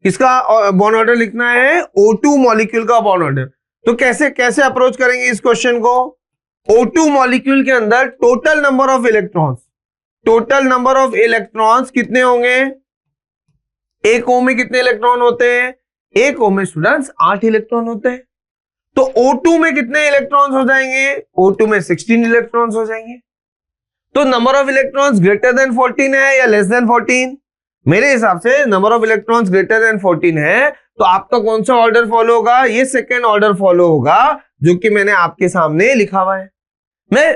किसका bond order लिखना है? O2 मॉलिक्यूल का बॉन्ड ऑर्डर। तो कैसे कैसे अप्रोच करेंगे इस क्वेश्चन को? O2 मॉलिक्यूल के अंदर total number of electrons, total number of electrons कितने होंगे? एक O में कितने इलेक्ट्रॉन होते हैं? एक O में स्टूडेंट्स 8 इलेक्ट्रॉन होते हैं। तो O2 में कितने इलेक्ट्रॉन्स हो जाएंगे? O2 में 16 इलेक्ट्रॉन्स हो जाएंगे। तो number of electrons greater than 14 है या लेस देन 14? मेरे हिसाब से number of electrons greater than 14 है, तो आपका कौन सा ऑर्डर फॉलो होगा? ये सेकेंड ऑर्डर फॉलो होगा, जो कि मैंने आपके सामने लिखा हुआ है।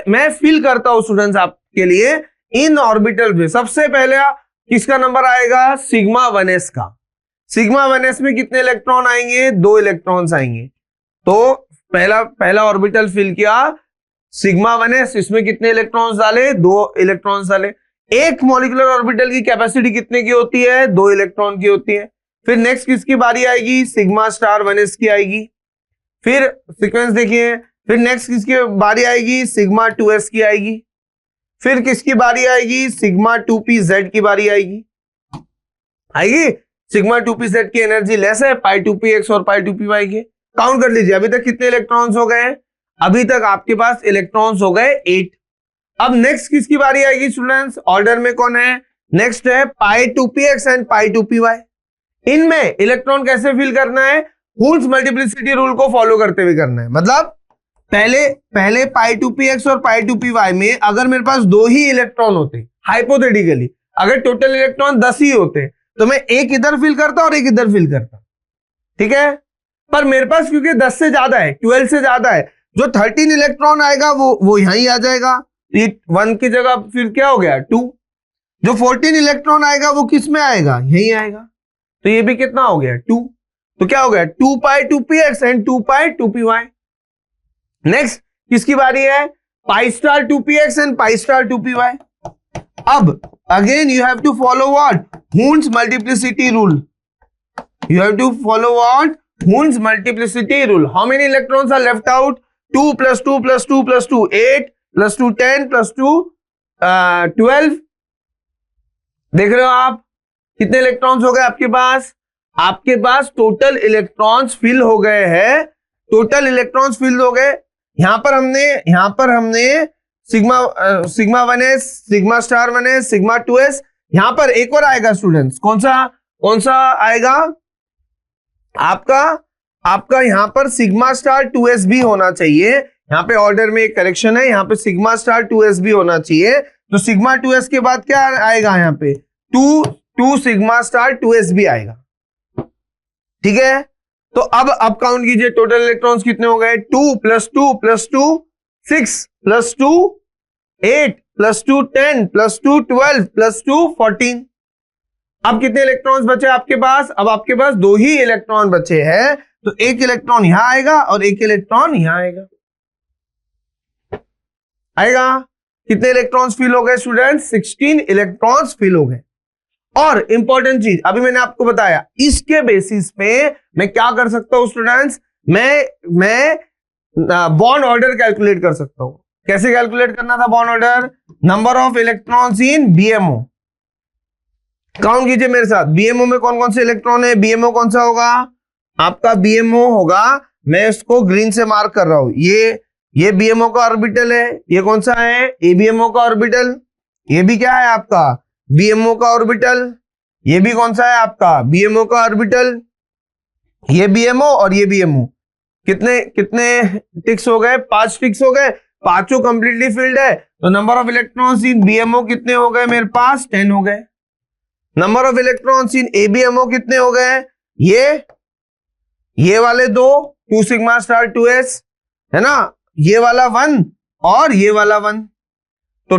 मैं फील करता हूं स्टूडेंट्स आपके लिए इन ऑर्बिटल में। सबसे पहले किसका नंबर आएगा? सिग्मा 1s का। सिग्मा 1s में कितने इलेक्ट्रॉन आएंगे? 2 इलेक्ट्रॉन्स आएंगे। तो पहला ऑर्बिटल फिल किया सिग्मा 1s, इसमें कितने इलेक्ट्रॉन्स डाले? 2 इलेक्ट्रॉन्स डाले। एक मॉलिक्यूलर ऑर्बिटल की कैपेसिटी कितने की होती है? 2 इलेक्ट्रॉन की होती है। फिर नेक्स्ट किसकी बारी आएगी? सिग्मा स्टार 1s की आएगी। फिर सीक्वेंस देखिए, फिर नेक्स्ट किसकी बारी आएगी? सिग्मा 2s की आएगी। फिर किसकी बारी आएगी? सिग्मा 2pz की बारी आएगी। सिग्मा 2pz की एनर्जी लेस है पाई 2px और पाई 2py के। काउंट कर लीजिए अभी तक कितने इलेक्ट्रॉन्स हो गए? अभी तक आपके पास इलेक्ट्रॉन्स हो गए 8। अब नेक्स्ट किसकी बारी आएगी स्टूडेंट्स? ऑर्डर में कौन है? नेक्स्ट है पाई 2px एंड पाई 2py। इनमें इलेक्ट्रॉन कैसे फिल करना है? हूल्स मल्टीप्लिसिटी रूल को फॉलो करते हुए करना है। मतलब पहले पाई 2px और पाई 2py में अगर मेरे पास 2 ही इलेक्ट्रॉन होते, हाइपोथेटिकली अगर टोटल इलेक्ट्रॉन 10 ही होते, तो मैं एक इधर फिल करता और एक इधर फिल करता, ठीक है। पर मेरे पास क्योंकि 10 से ज्यादा है, 12 से ज्यादा है, जो 13 इलेक्ट्रॉन आएगा वो यहीं आ जाएगा। 1 की जगह फिर क्या हो गया? 2। जो 14 इलेक्ट्रॉन आएगा वो किस में आएगा? यहीं आएगा। तो ये भी कितना हो गया? 2। तो क्या हो गया? 2 पाई 2px and 2 pi 2py। Next किसकी बारी है? Pi star 2px and pi star 2py। अब again you have to follow what? हूल्स multiplicity rule. You have to follow what? हूल्स multiplicity rule. How many electrons are left out? 2 + 2 + 2 + 2 8 + 2 10 + 2 12। देख रहे हो आप कितने इलेक्ट्रॉन्स हो गए आपके पास? आपके पास टोटल इलेक्ट्रॉन्स फिल हो गए हैं। टोटल इलेक्ट्रॉन्स फिल हो गए। यहां पर हमने sigma 1s, sigma star 1s, sigma 2s, यहां पर एक और आएगा स्टूडेंट्स। कौन सा आएगा? आपका यहां पर सिग्मा स्टार 2s भी होना चाहिए। यहां पे ऑर्डर में एक करेक्शन है, यहां पे सिग्मा स्टार 2s भी होना चाहिए। तो सिग्मा 2s के बाद क्या आएगा? यहां पे 2 सिग्मा स्टार 2s भी आएगा, ठीक है। तो अब काउंट कीजिए टोटल इलेक्ट्रॉन्स कितने हो गए? 2 + 2 + 2 6 + 2 8 + 2 10 + 2 12 + 2 14। अब कितने इलेक्ट्रॉन्स बचे आपके पास? अब आपके पास 2 ही इलेक्ट्रॉन बचे हैं। तो एक इलेक्ट्रॉन यहां आएगा और एक इलेक्ट्रॉन यहां आएगा। कितने इलेक्ट्रॉन्स फिल हो गए स्टूडेंट्स? 16 इलेक्ट्रॉन्स फिल हो गए। और इंपॉर्टेंट चीज अभी मैंने आपको बताया, इसके बेसिस पे मैं क्या कर सकता हूं स्टूडेंट्स? मैं बॉन्ड ऑर्डर कैलकुलेट कर सकता हूं। कैसे कैलकुलेट करना था bond order? Number of electrons in BMO. Count कीजिए मेरे साथ। बीएमओ में कौन कौन से इलेक्ट्रॉन है? बीएमओ कौन सा होगा? आपका बीएमओ होगा, मैं इसको ग्रीन से मार्क कर रहा हूं, ये बीएमओ का ऑर्बिटल है। ये कौन सा है? एबीएमओ का ऑर्बिटल। ये भी क्या है आपका? बीएमओ का ऑर्बिटल। ये भी कौन सा है आपका? बीएमओ का ऑर्बिटल। ये बीएमओ और ये बीएमओ। कितने टिक्स हो गए? 5 टिक्स हो गए। पांचों कंप्लीटली फिल्ड है। तो number of electrons in BMO कितने हो गए मेरे पास? 10 हो गए। Number of electrons in ABMO कितने हो गए? ये वाले 2 सिग्मा स्टार 2s है ना, ये वाला 1 और ये वाला 1। तो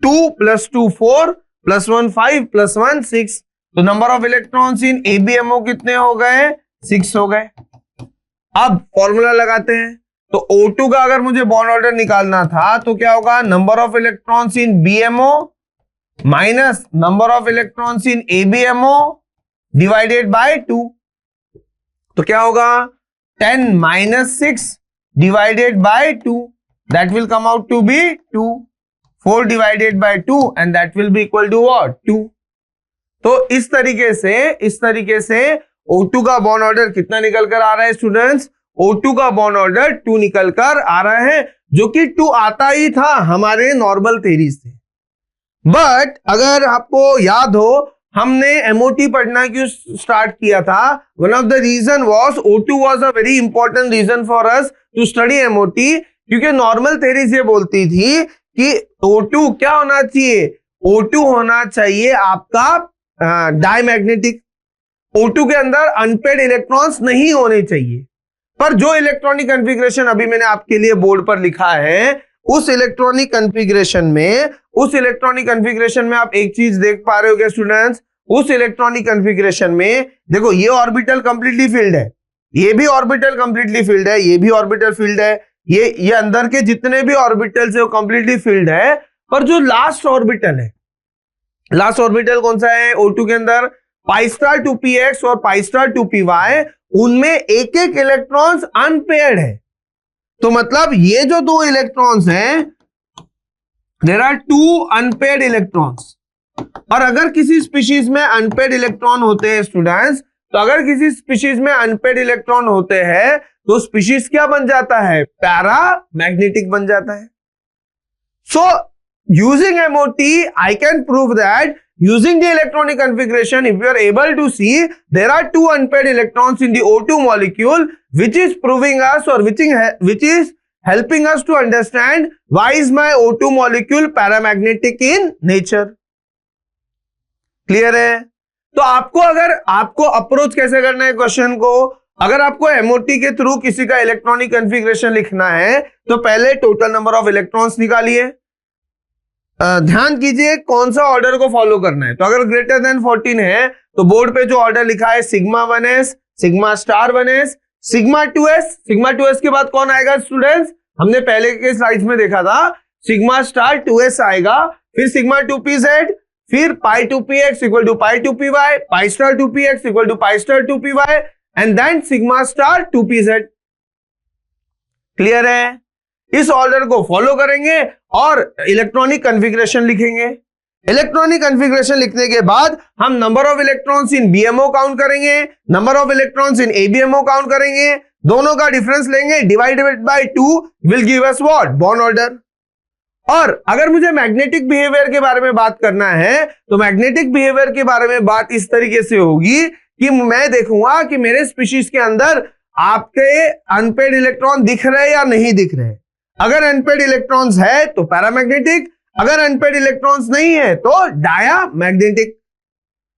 2 + 2 4 + 1 5 + 1 6। तो number of electrons in ABMO कितने हो गए? 6 हो गए। अब फॉर्मूला लगाते हैं। तो O2 का अगर मुझे बॉन्ड ऑर्डर निकालना था तो क्या होगा? Number of electrons in BMO minus number of electrons in ABMO divided by 2। तो क्या होगा? 10 - 6 divided by 2, that will come out to be 2. 4 divided by 2 and that will be equal to what? 2. तो इस तरीके से O2 का bond order कितना निकल कर आ रहा है स्टूडेंट्स? O2 का बॉन्ड ऑर्डर 2 निकल कर आ रहा है, जो कि 2 आता ही था हमारे नॉर्मल थ्योरी से। बट अगर आपको याद हो, हमने MOT पढ़ना क्यों स्टार्ट किया था? One of the reason was O2 was a very important reason for us to study MOT, क्योंकि नॉर्मल थ्योरीज ये बोलती थी कि O2 क्या होना चाहिए? O2 होना चाहिए आपका डायमैग्नेटिक। O2 के अंदर अनपेड इलेक्ट्रॉन्स नहीं होने चाहिए। पर जो इलेक्ट्रॉनिक कॉन्फ़िगरेशन अभी मैंने आपके लिए बोर्ड पर लिखा है, उस इलेक्ट्रॉनिक कॉन्फ़िगरेशन में आप एक चीज देख पा रहे हो क्या स्टूडेंट्स? उस इलेक्ट्रॉनिक कॉन्फ़िगरेशन में देखो, ये ऑर्बिटल कंप्लीटली फील्ड है, ये भी ऑर्बिटल कंप्लीटली फील्ड है, ये भी ऑर्बिटल फील्ड है, ये अंदर के जितने भी ऑर्बिटल्स है वो कंप्लीटली फील्ड है। पर जो लास्ट ऑर्बिटल है, लास्ट ऑर्बिटल कौन सा है O2 के अंदर? पाई स्टार 2px और पाई स्टार 2py, उनमें एक एक इलेक्ट्रॉन्स अनपेयर्ड है। तो मतलब ये जो दो इलेक्ट्रॉन्स हैं, देयर आर 2 अनपेयर्ड इलेक्ट्रॉन्स। और अगर किसी स्पीशीज में अनपेयर्ड इलेक्ट्रॉन होते हैं स्टूडेंट्स, तो अगर किसी स्पीशीज में अनपेयर्ड इलेक्ट्रॉन होते हैं तो स्पीशीज क्या बन जाता है? पैरामैग्नेटिक बन जाता है। So using MOT I can prove that using the electronic configuration, if you are able to see, there are 2 unpaired electrons in the O2 molecule, which is proving us or which is helping us to understand why is my O2 molecule paramagnetic in nature. Clear है? तो आपको approach कैसे करना है question को? अगर आपको MOT के थ्रू किसी का इलेक्ट्रॉनिक कॉन्फ़िगरेशन लिखना है तो पहले टोटल नंबर ऑफ इलेक्ट्रॉन्स निकालिए। ध्यान कीजिए कौन सा ऑर्डर को फॉलो करना है। तो अगर ग्रेटर देन 14 है तो बोर्ड पे जो ऑर्डर लिखा है sigma 1s, sigma star 1s, sigma 2s, sigma 2s के बाद कौन आएगा स्टूडेंट्स? हमने पहले के स्लाइड्स में देखा था, सिग्मा स्टार 2s आएगा, फिर सिग्मा 2pz, फिर pi 2px equal to pi 2py, pi star 2px equal to pi star 2py and then sigma star 2pz। Clear है? इस ऑर्डर को फॉलो करेंगे और इलेक्ट्रॉनिक कॉन्फ़िगरेशन लिखेंगे। इलेक्ट्रॉनिक कॉन्फ़िगरेशन लिखने के बाद हम number of electrons in BMO count करेंगे, number of electrons in ABMO count करेंगे, दोनों का डिफरेंस लेंगे, divided by 2 will give us what? Bond order. और अगर मुझे मैग्नेटिक बिहेवियर के बारे में बात करना है तो मैग्नेटिक बिहेवियर के बारे में बात इस तरीके से होगी कि मैं देखूंगा कि मेरे स्पीशीज के अंदर आपके अनपेड इलेक्ट्रॉन दिख रहे या नहीं दिख रहे। अगर अनपेड इलेक्ट्रॉन्स है तो पैरामैग्नेटिक, अगर अनपेड इलेक्ट्रॉन्स नहीं है तो डायामैग्नेटिक,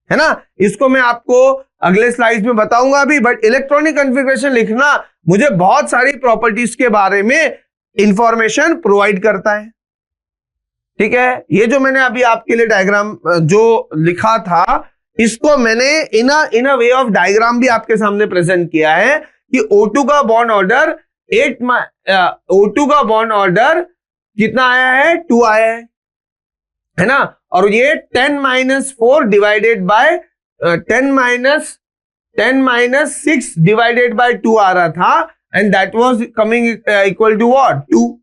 है ना? इसको मैं आपको अगले स्लाइड में बताऊंगा अभी। बट इलेक्ट्रॉनिक कॉन्फ़िगरेशन लिखना मुझे बहुत सारी प्रॉपर्टीज के बारे में इंफॉर्मेशन प्रोवाइड करता है। ठीक है, ये जो मैंने अभी आपके लिए डायग्राम जो लिखा था, इसको मैंने इन अ वे ऑफ डायग्राम भी आपके सामने प्रेजेंट किया है कि O2 का बॉन्ड ऑर्डर O2 का बॉन्ड ऑर्डर कितना आया है? 2 आया है ना? और ये 10-4 डिवाइडेड बाय 10 - 6 डिवाइडेड बाय 2 आ रहा था and that was coming equal to what? 2।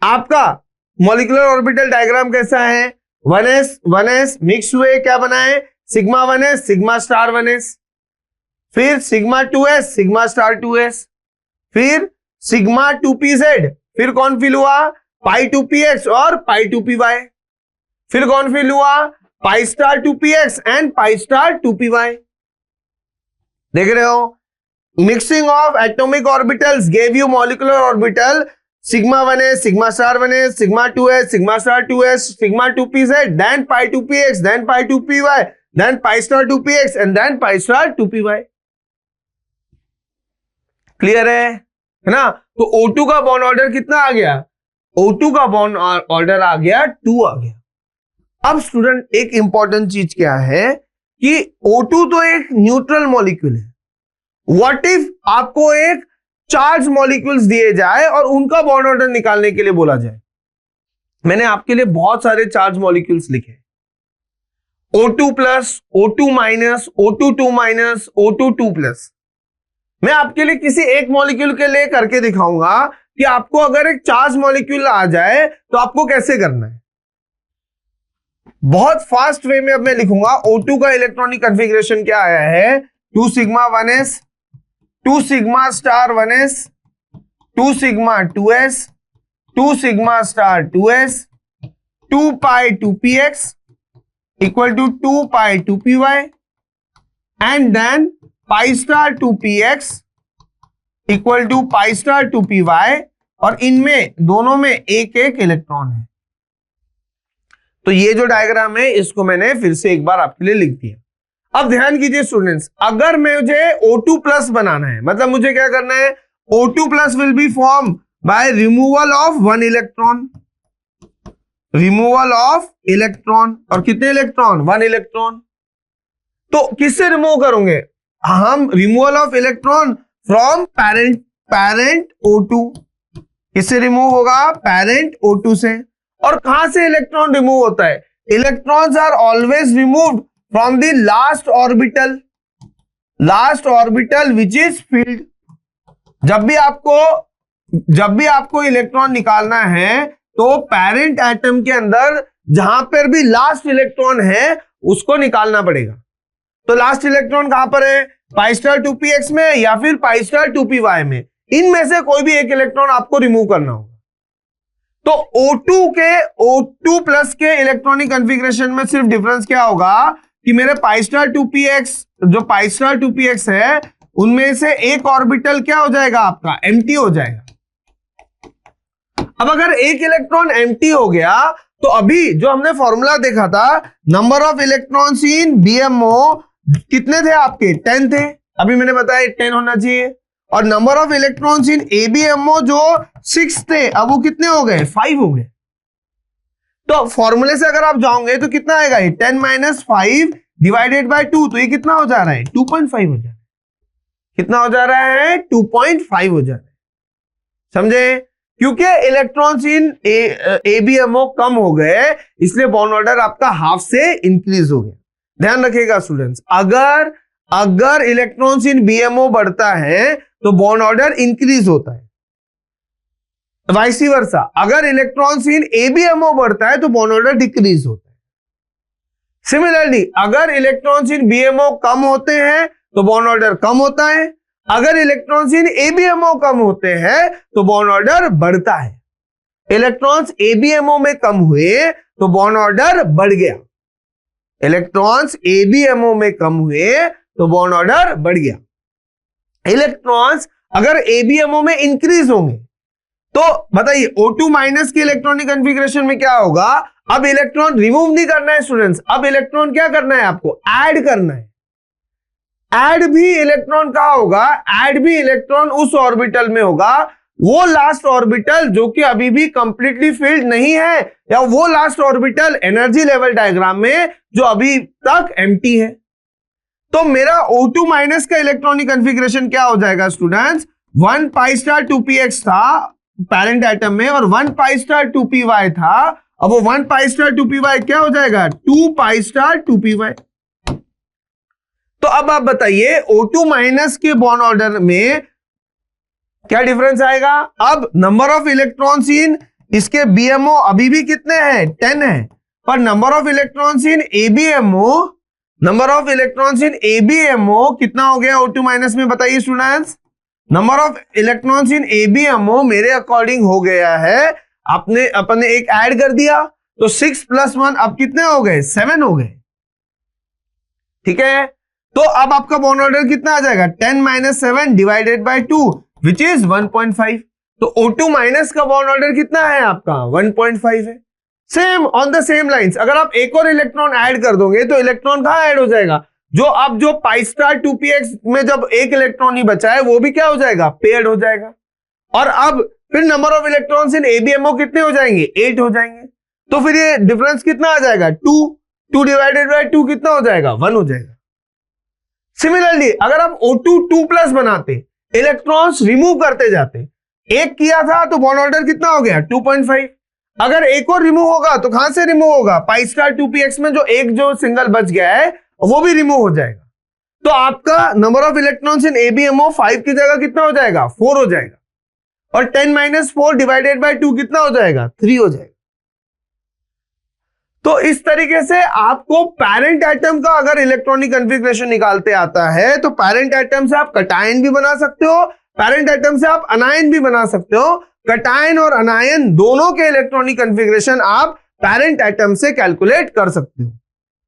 आपका मॉलिक्यूलर ऑर्बिटल डायग्राम कैसा है? 1s मिक्स हुए क्या बना है? Sigma 1s, sigma star 1s, फिर sigma 2s, sigma star 2s, फिर सिग्मा 2pz, फिर कौन फिल हुआ? पाई 2px और पाई 2py, फिर कौन फिल हुआ? Pi star 2px and pi star 2py। देख रहे हो? Mixing of atomic orbitals gave you molecular orbital sigma 1s, sigma star 1s, sigma 2s, sigma star 2s, sigma 2pz, then pi 2px, then pi 2py, then pi star 2px and then pi star 2py। Clear है ना? तो O2 का bond order कितना आ गया? O2 का bond order आ गया 2 आ गया। अब स्टूडेंट एक इंपॉर्टेंट चीज क्या है कि O2 तो एक न्यूट्रल मॉलिक्यूल है। व्हाट इफ आपको एक चार्ज मॉलिक्यूल्स दिए जाए और उनका बॉन्ड ऑर्डर निकालने के लिए बोला जाए? मैंने आपके लिए बहुत सारे चार्ज मॉलिक्यूल्स लिखे, O2+, O2-, O2-2-, O2-2+। मैं आपके लिए किसी एक मॉलिक्यूल के लिए करके दिखाऊंगा कि आपको अगर एक चार्ज मॉलिक्यूल आ जाए तो आपको कैसे करना है। बहुत फास्ट वे में अब मैं लिखूंगा O2 का इलेक्ट्रॉनिक कॉन्फ़िगरेशन क्या आया है 2 sigma 1s, 2 sigma star 1s, 2 sigma 2s, 2 sigma star 2s, 2 pi 2px equal to 2 pi 2py and then pi star 2px equal to pi star 2py और इनमें दोनों में एक एक इलेक्ट्रॉन है। तो ये जो डायग्राम है इसको मैंने फिर से एक बार आपके लिए लिख दिया। अब ध्यान कीजिए स्टूडेंट्स, अगर मुझे O2 प्लस बनाना है, मतलब मुझे क्या करना है, O2 plus will be form by removal of 1 electron, removal of electron, और कितने इलेक्ट्रॉन, 1 इलेक्ट्रॉन। तो किससे रिमूव करोगे, हम removal of electron from parent O2, किससे रिमूव होगा, पैरेंट O2 से। और कहां से इलेक्ट्रॉन रिमूव होता है, electrons are always removed from the last orbital which is filled. जब भी आपको इलेक्ट्रॉन निकालना है तो पैरेंट एटम के अंदर जहां पर भी लास्ट इलेक्ट्रॉन है उसको निकालना पड़ेगा। तो लास्ट इलेक्ट्रॉन कहां पर है, पाई स्टार 2px में या फिर पाई स्टार 2py में, इनमें से कोई भी एक इलेक्ट्रॉन आपको रिमूव करना होगा। तो O2 प्लस के इलेक्ट्रॉनिक कॉन्फ़िगरेशन में सिर्फ डिफरेंस क्या होगा कि मेरे पाई स्टार 2px, जो पाई स्टार 2px है उनमें से एक ऑर्बिटल क्या हो जाएगा आपका, एम्प्टी हो जाएगा। अब अगर एक इलेक्ट्रॉन एम्प्टी हो गया तो अभी जो हमने फॉर्मूला देखा था, number of electrons in BMO कितने थे आपके, 10 थे, अभी मैंने बताया 10 होना चाहिए। और number of electrons in ABMO जो 6 थे, अब वो कितने हो गए, 5 हो गए। तो फॉर्मूले से अगर आप जाओगे तो कितना आएगा, 10 - 5 डिवाइडेड बाय 2, तो ये कितना हो जा रहा है, 2.5 हो जा रहा है। कितना हो जा रहा है, 2.5 हो जा रहा है, समझे। क्योंकि इलेक्ट्रॉन्स इन ABMO कम हो गए इसलिए बॉन्ड ऑर्डर आपका हाफ से इंक्रीज हो गया। ध्यान रखिएगा स्टूडेंट्स, अगर इलेक्ट्रॉन्स इन BMO बढ़ता है तो बॉन्ड ऑर्डर इंक्रीज होता है, वाइस वर्सा। अगर इलेक्ट्रॉन्स इन ABMO बढ़ता है तो बॉन्ड ऑर्डर डिक्रीज होता है। सिमिलरली अगर इलेक्ट्रॉन्स इन BMO कम होते हैं तो बॉन्ड ऑर्डर कम होता है, अगर इलेक्ट्रॉन्स इन ABMO कम होते हैं तो बॉन्ड ऑर्डर बढ़ता है। इलेक्ट्रॉन्स ABMO में कम हुए तो बॉन्ड ऑर्डर बढ़ गया, इलेक्ट्रॉन्स ABMO में कम हुए तो बॉन्ड ऑर्डर बढ़ गया। इलेक्ट्रॉन्स अगर ABMO में इंक्रीज होंगे तो बताइए O2 माइनस के इलेक्ट्रॉनिक कॉन्फ़िगरेशन में क्या होगा, अब इलेक्ट्रॉन रिमूव नहीं करना है स्टूडेंट्स, अब इलेक्ट्रॉन क्या करना है, आपको ऐड करना है। ऐड भी इलेक्ट्रॉन कहां होगा, ऐड भी इलेक्ट्रॉन उस ऑर्बिटल में होगा, वो लास्ट ऑर्बिटल जो कि अभी भी कंप्लीटली फिल्ड नहीं है, या वो last orbital energy level diagram में जो अभी तक एम्प्टी है। तो मेरा O2 माइनस का इलेक्ट्रॉनिक कॉन्फ़िगरेशन क्या हो जाएगा स्टूडेंट्स, 1 पाई स्टार 2px था पैरेंट एटम में और 1 पाई स्टार 2py था, अब वो 1 पाई स्टार 2py क्या हो जाएगा, 2 पाई स्टार 2py। तो अब आप बताइए O2 माइनस के बॉन्ड ऑर्डर में क्या डिफरेंस आएगा। अब नंबर ऑफ इलेक्ट्रॉन्स इन इसके BMO अभी भी कितने हैं, 10 है, पर number of electrons in ABMO कितना हो गया O2 माइनस में, बताइए students. Number of electrons in ABMO मेरे अकॉर्डिंग हो गया है, अपने एक ऐड कर दिया तो 6 + 1 अब कितने हो गए, 7 हो गए, ठीक है। तो अब आपका बॉन्ड ऑर्डर कितना आ जाएगा, 10 - 7 डिवाइडेड बाय 2 विच इज 1.5। तो O2 माइनस का बॉन्ड ऑर्डर कितना है आपका, 1.5 है। Same on the same lines अगर आप एक और इलेक्ट्रॉन ऐड कर दोगे तो इलेक्ट्रॉन कहां ऐड हो जाएगा, जो पाई स्टार 2px में जब एक इलेक्ट्रॉन ही बचा है वो भी क्या हो जाएगा, पेयर्ड हो जाएगा। और अब फिर number of electrons in ABMO कितने हो जाएंगे, 8 हो जाएंगे। तो फिर ये डिफरेंस कितना आ जाएगा, 2 डिवाइडेड बाय 2 कितना हो जाएगा, 1 हो जाएगा। सिमिलरली अगर आप O2 2+ बनाते, इलेक्ट्रॉन्स रिमूव करते जाते, एक किया था तो बॉन्ड ऑर्डर कितना हो गया, 2.5। अगर एक और रिमूव होगा तो कहां से रिमूव होगा, पाई स्टार 2px में जो सिंगल बच गया है वो भी रिमूव हो जाएगा। तो आपका number of electrons in ABMO 5 की जगह कितना हो जाएगा, 4 हो जाएगा। और 10 - 4 डिवाइडेड बाय 2 कितना हो जाएगा, 3 हो जाएगा। तो इस तरीके से आपको पैरेंट एटम का अगर इलेक्ट्रॉनिक कॉन्फ़िगरेशन निकालते आता है तो पैरेंट एटम से आप कटायन भी बना सकते हो, पैरेंट एटम से आप अनायन भी बना सकते हो। कटायन और अनायन दोनों के इलेक्ट्रॉनिक कॉन्फ़िगरेशन आप पैरेंट एटम से कैलकुलेट कर सकते हो।